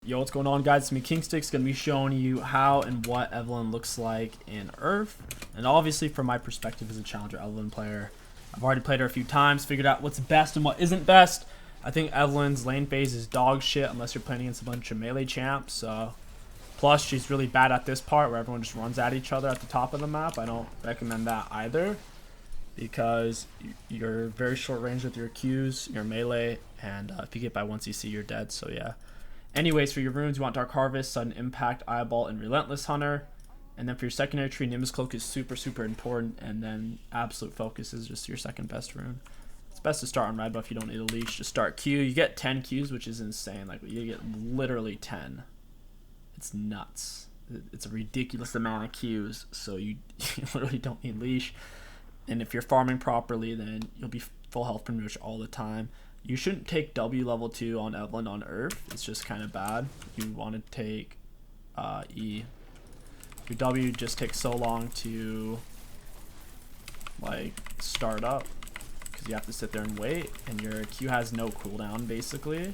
Yo, what's going on, guys? It's me, KingStix, gonna be showing you how and what Evelynn looks like in URF. And obviously, from my perspective as a Challenger Evelynn player, I've already played her a few times, figured out what's best and what isn't best. I think Evelynn's lane phase is dog shit unless you're playing against a bunch of melee champs. Plus, she's really bad at this part where everyone just runs at each other at the top of the map. I don't recommend that either, because you're very short range with your Qs, your melee, and if you get by 1 CC, you're dead. So yeah. Anyways, for your runes, you want Dark Harvest, Sudden Impact, Eyeball, and Relentless Hunter. And then for your secondary tree, Nimbus Cloak is super important, and then Absolute Focus is just your second best rune. It's best to start on red buff. You don't need a leash. Just start Q. You get 10 Qs, which is insane. Like, you get literally 10. It's nuts. It's a ridiculous amount of Qs, so you literally don't need leash. And if you're farming properly, then you'll be full health pretty much all the time. You shouldn't take W level 2 on Evelynn on URF. It's just kind of bad. You want to take E. Your W just takes so long to like start up because you have to sit there and wait, and your Q has no cooldown basically.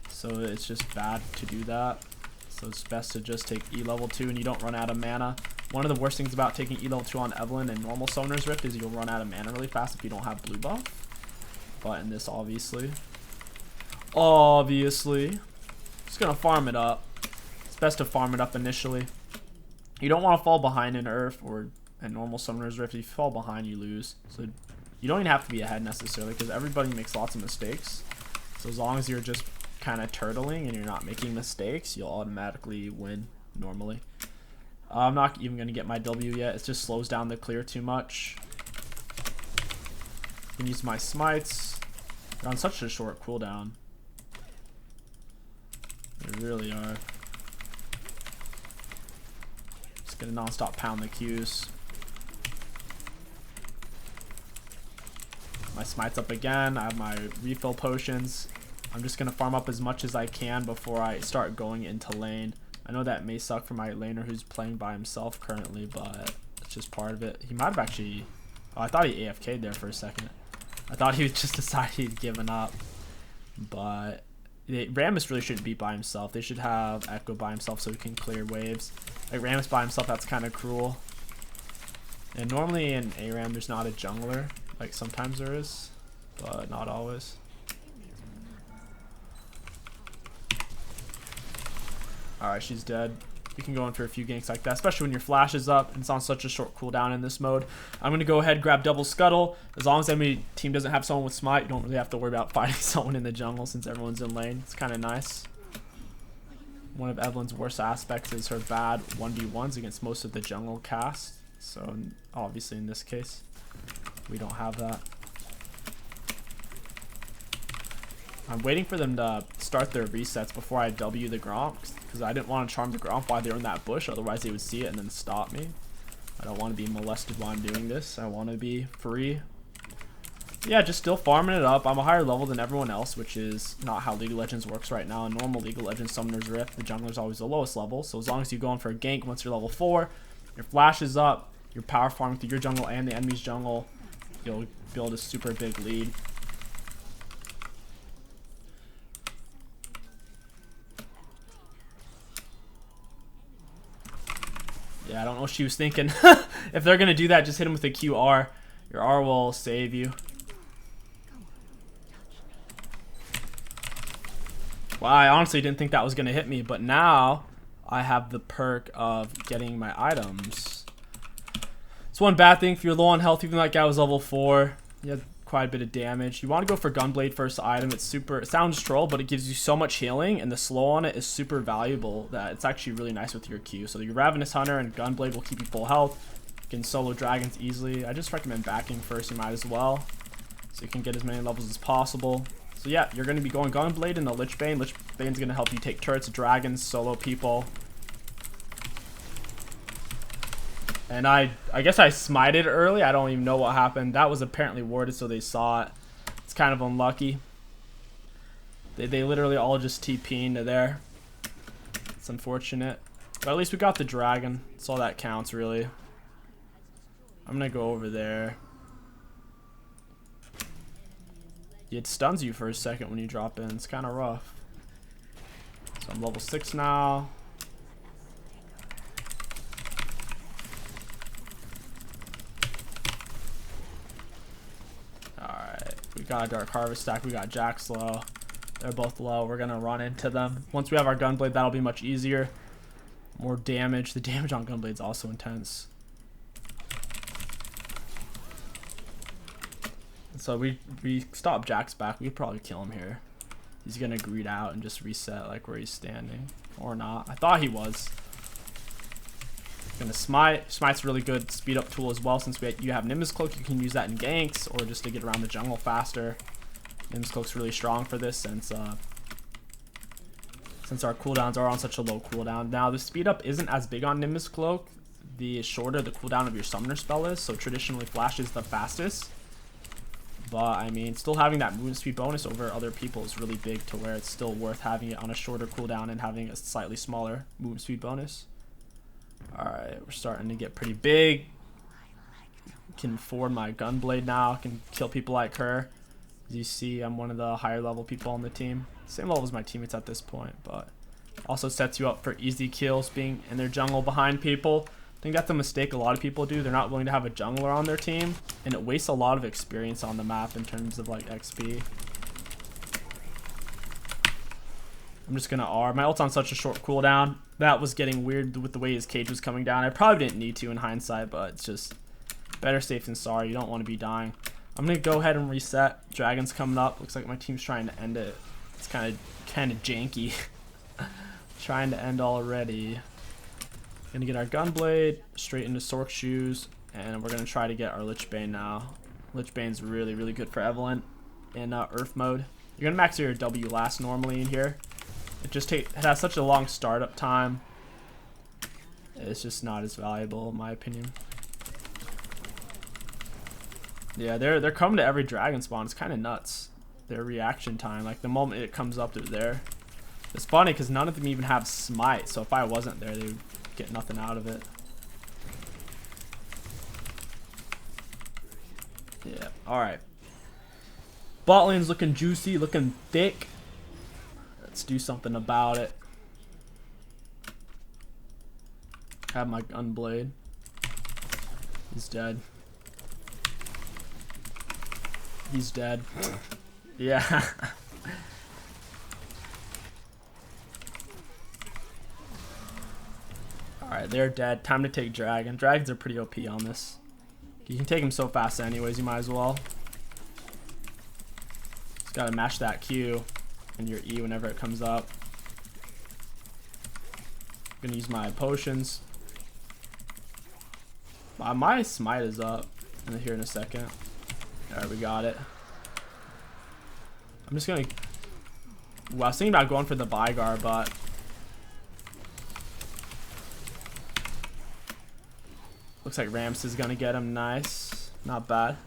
So it's just bad to do that. So it's best to just take E level 2 and you don't run out of mana. One of the worst things about taking E level 2 on Evelynn and normal Summoner's Rift is you'll run out of mana really fast if you don't have blue buff. But in this, obviously, just gonna farm it up. It's best to farm it up initially. You don't want to fall behind in URF or in normal Summoner's Rift. If you fall behind, you lose. So you don't even have to be ahead necessarily, because everybody makes lots of mistakes. So as long as you're just kind of turtling and you're not making mistakes, you'll automatically win normally. I'm not even gonna get my W yet. It just slows down the clear too much. I can use my smites. They're on such a short cooldown. They really are. Just gonna non-stop pound the Qs. My smite's up again. I have my refill potions. I'm just gonna farm up as much as I can before I start going into lane. I know that may suck for my laner who's playing by himself currently, but it's just part of it. He might have actually... Oh, I thought he AFK'd there for a second. I thought he was just decided he'd given up. But Rammus really shouldn't be by himself. They should have Echo by himself so he can clear waves. Like, Rammus by himself, that's kind of cruel. And normally in ARAM there's not a jungler. Like, sometimes there is, but not always. Alright, she's dead. You can go in for a few ganks like that, especially when your flash is up and it's on such a short cooldown in this mode. I'm going to go ahead and grab double scuttle. As long as enemy team doesn't have someone with smite, you don't really have to worry about fighting someone in the jungle since everyone's in lane. It's kind of nice. One of Evelynn's worst aspects is her bad 1v1s against most of the jungle cast. So obviously in this case, we don't have that. I'm waiting for them to start their resets before I W the Gromp, because I didn't want to charm the Gromp while they were in that bush, otherwise they would see it and then stop me. I don't want to be molested while I'm doing this. I want to be free. Yeah, just still farming it up. I'm a higher level than everyone else, which is not how League of Legends works right now. In normal League of Legends Summoner's Rift, the jungler's always the lowest level, so as long as you go in for a gank once you're level 4, your flash is up, you're power farming through your jungle and the enemy's jungle, you'll build a super big lead. Yeah, I don't know what she was thinking. If they're going to do that, just hit him with a QR. Your R will save you. Well, I honestly didn't think that was going to hit me, but now I have the perk of getting my items. It's one bad thing. If you're low on health, even that guy was level 4, you had quite a bit of damage. You want to go for Gunblade first item. It's super, it sounds troll, but it gives you so much healing, and the slow on it is super valuable that it's actually really nice with your Q. So your Ravenous Hunter and Gunblade will keep you full health. You can solo dragons easily. I just recommend backing first, you might as well, so you can get as many levels as possible. So yeah, you're going to be going Gunblade and the Lich Bane. Lich Bane's going to help you take turrets, dragons, solo people. And I guess I smited early. I don't even know what happened. That was apparently warded, so they saw it. It's kind of unlucky. They literally all just TP into there. It's unfortunate. But at least we got the dragon. That's all that counts, really. I'm going to go over there. It stuns you for a second when you drop in. It's kind of rough. So I'm level 6 now. Alright, we got a Dark Harvest stack, we got Jack's low. They're both low, we're gonna run into them. Once we have our Gunblade, that'll be much easier. More damage, the damage on Gunblade's also intense. So we stop Jack's back, we could probably kill him here. He's gonna greed out and just reset like where he's standing. Or not. I thought he was. Gonna smite. Smite's a really good speed up tool as well, since you have Nimbus Cloak. You can use that in ganks or just to get around the jungle faster. Nimbus Cloak's really strong for this since our cooldowns are on such a low cooldown. Now the speed up isn't as big on Nimbus Cloak. The shorter the cooldown of your summoner spell is, so traditionally Flash is the fastest. But I mean, still having that movement speed bonus over other people is really big, to where it's still worth having it on a shorter cooldown and having a slightly smaller movement speed bonus. Alright, we're starting to get pretty big. Can afford my Gunblade now. Can kill people like her. As you see, I'm one of the higher level people on the team. Same level as my teammates at this point, but also sets you up for easy kills being in their jungle behind people. I think that's a mistake a lot of people do. They're not willing to have a jungler on their team, and it wastes a lot of experience on the map in terms of like XP. I'm just gonna R. My ult's on such a short cooldown. That was getting weird with the way his cage was coming down. I probably didn't need to in hindsight, but it's just better safe than sorry. You don't want to be dying. I'm gonna go ahead and reset. Dragon's coming up. Looks like my team's trying to end it. It's kind of janky. Trying to end already. Gonna get our Gunblade straight into Sork Shoes, and we're gonna try to get our Lich Bane now. Lich Bane's really, really good for Evelynn in URF mode. You're gonna max your W last normally in here. It has such a long startup time. It's just not as valuable in my opinion. Yeah, they're coming to every dragon spawn. It's kind of nuts. Their reaction time, like the moment it comes up, they're there. It's funny because none of them even have smite, so if I wasn't there, they would get nothing out of it. Yeah, alright. Bot lane's looking juicy, looking thick. Let's do something about it. Have my Gunblade. He's dead. He's dead. Yeah. Alright, they're dead. Time to take Dragon. Dragons are pretty OP on this. You can take them so fast anyways, you might as well. Just gotta match that Q and your E whenever it comes up. I'm gonna use my potions. My smite is up here in a second. Alright, we got it. I'm just gonna... Well, I was thinking about going for the Vygar, but... Looks like Rams is gonna get him. Nice. Not bad.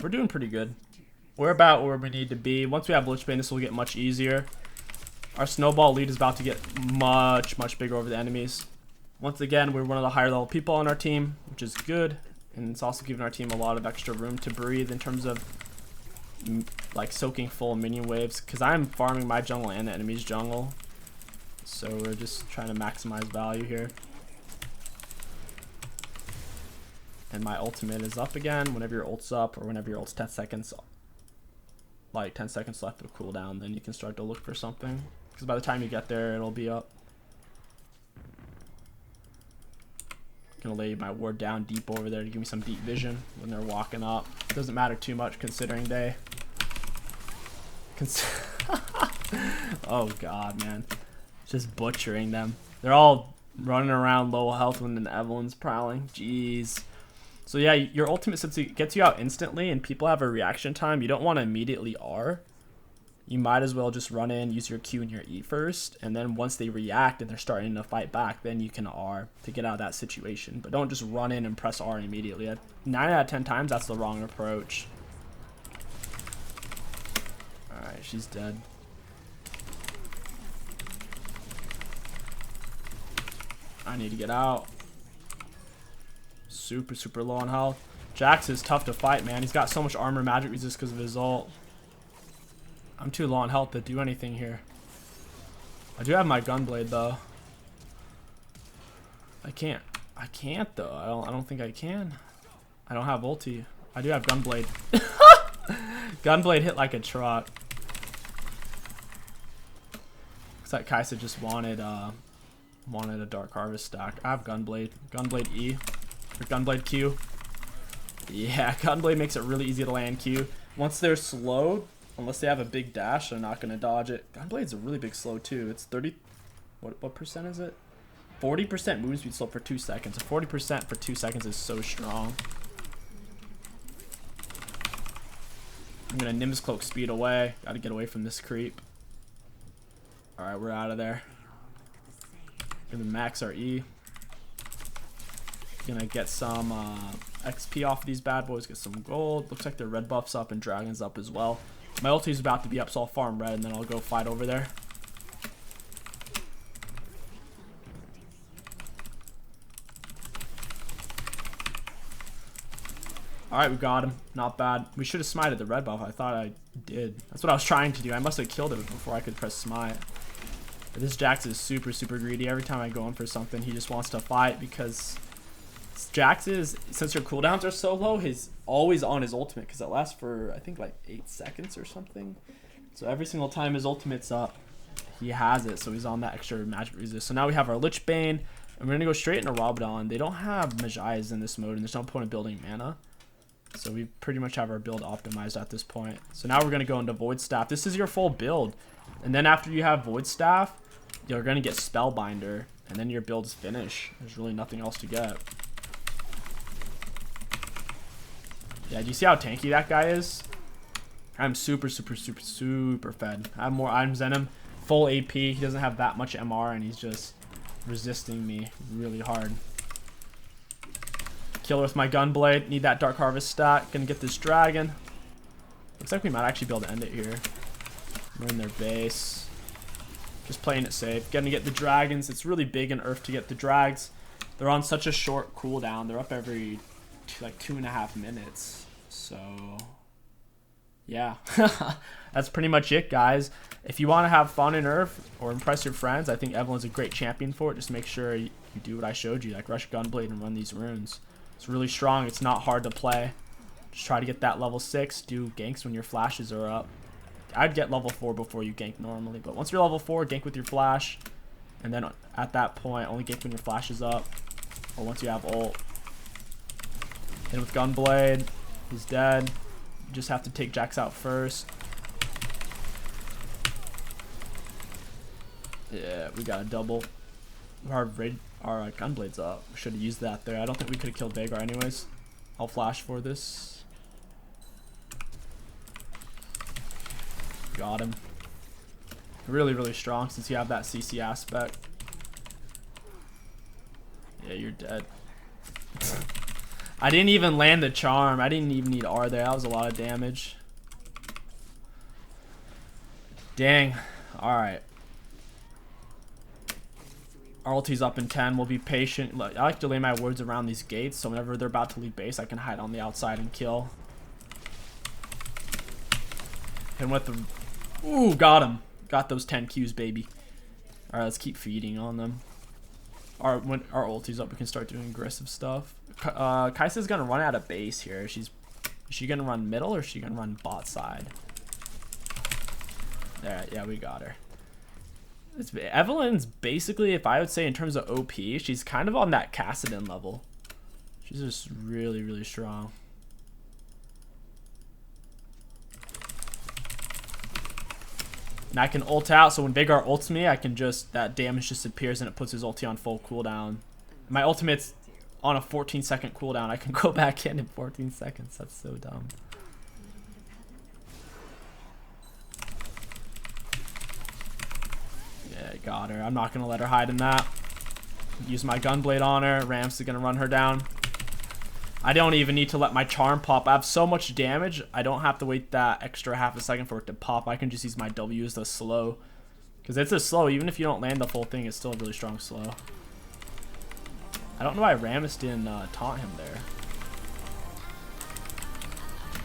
We're doing pretty good. We're about where we need to be. Once we have Lich Bane, this will get much easier. Our snowball lead is about to get much, much bigger over the enemies. Once again, we're one of the higher level people on our team, which is good. And it's also giving our team a lot of extra room to breathe in terms of like soaking full minion waves. Because I'm farming my jungle and the enemy's jungle. So we're just trying to maximize value here. And my ultimate is up again. Whenever your ult's up, or whenever your ult's 10 seconds, like 10 seconds left of cooldown, then you can start to look for something. Because by the time you get there, it'll be up. Gonna lay my ward down deep over there to give me some deep vision when they're walking up. Doesn't matter too much considering they... Oh god, man. Just butchering them. They're all running around low health when the Evelynn's prowling. Jeez. So yeah, your ultimate, since it gets you out instantly and people have a reaction time, you don't want to immediately R. You might as well just run in, use your Q and your E first, and then once they react and they're starting to fight back, then you can R to get out of that situation. But don't just run in and press R immediately. 9 out of 10 times, that's the wrong approach. Alright, she's dead. I need to get out. Super, super low on health. Jax is tough to fight, man. He's got so much armor magic resist because of his ult. I'm too low on health to do anything here. I do have my gunblade though. I can't though. I don't think I can. I don't have ulti. I do have gunblade. Gunblade hit like a truck. Looks like Kaisa just wanted a Dark Harvest stack. I have gunblade. Gunblade E. Or gunblade Q. Yeah, gunblade makes it really easy to land Q. Once they're slowed, unless they have a big dash, they're not gonna dodge it. Gunblade's a really big slow too. It's 30. What percent is it? 40% movement speed slow for 2 seconds. 40% for 2 seconds is so strong. I'm gonna Nimbus Cloak speed away. Gotta get away from this creep. Alright, we're out of there. Gonna max our E. Gonna get some XP off of these bad boys, get some gold. Looks like their red buff's up and dragon's up as well. My ulti's about to be up, so I'll farm red and then I'll go fight over there. Alright, we got him. Not bad. We should have smited the red buff. I thought I did. That's what I was trying to do. I must have killed it before I could press smite. But this Jax is super, super greedy. Every time I go in for something, he just wants to fight because Jax is, since your cooldowns are so low, he's always on his ultimate because it lasts for, I think, like 8 seconds or something. So every single time his ultimate's up, he has it. So he's on that extra magic resist. So now we have our Lich Bane, and we're going to go straight into Rabadon. They don't have Magi's in this mode, and there's no point in building mana. So we pretty much have our build optimized at this point. So now we're going to go into Void Staff. This is your full build. And then after you have Void Staff, you're going to get Spellbinder. And then your build is finished. There's really nothing else to get. Yeah, do you see how tanky that guy is? I'm super, super, super, super fed. I have more items than him. Full AP. He doesn't have that much MR, and he's just resisting me really hard. Kill her with my gunblade. Need that Dark Harvest stack. Gonna get this dragon. Looks like we might actually be able to end it here. We're in their base. Just playing it safe. Gonna get the dragons. It's really big in URF to get the drags. They're on such a short cooldown. They're up every like 2.5 minutes. So yeah. That's pretty much it, guys. If you want to have fun in URF or impress your friends, I think Evelynn's a great champion for it. Just make sure you do what I showed you, like rush gunblade and run these runes. It's really strong. It's not hard to play. Just try to get that level 6. Do ganks when your flashes are up. I'd get level 4 before you gank normally, but once you're level 4, gank with your flash, and then at that point, only gank when your flash is up, or once you have ult. Hit with gunblade. He's dead. You just have to take Jax out first. Yeah, we got a double. Our gunblade's up. We should have used that there. I don't think we could have killed Veigar anyways. I'll flash for this. Got him. Really, really strong since you have that CC aspect. Yeah, you're dead. I didn't even land the charm. I didn't even need R there. That was a lot of damage. Dang. Alright. Our ulti's up in 10. We'll be patient. I like to lay my wards around these gates, so whenever they're about to leave base, I can hide on the outside and kill. And with the... Ooh, got him. Got those 10 Qs, baby. Alright, let's keep feeding on them. When our ulti's up, we can start doing aggressive stuff. Kai'Sa's gonna run out of base here. Is she gonna run middle, or is she gonna run bot side? There, yeah, we got her. Evelynn's basically, if I would say in terms of OP, she's kind of on that Kassadin level. She's just really, really strong. And I can ult out, so when Veigar ults me, I can just, that damage disappears and it puts his ulti on full cooldown. My ultimate's on a 14-second cooldown. I can go back in 14 seconds. That's so dumb. Yeah, got her. I'm not going to let her hide in that. Use my gunblade on her. Rams is going to run her down. I don't even need to let my charm pop. I have so much damage, I don't have to wait that extra half a second for it to pop. I can just use my W as the slow. Because it's a slow. Even if you don't land the full thing, it's still a really strong slow. I don't know why Rammus didn't taunt him there.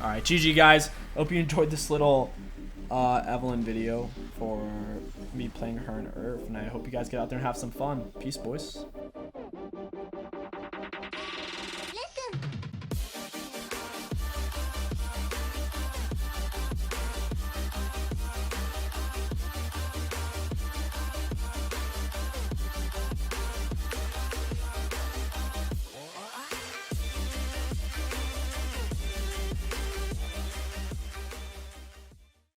Alright, GG guys. Hope you enjoyed this little Evelynn video for me playing her in URF, and I hope you guys get out there and have some fun. Peace, boys.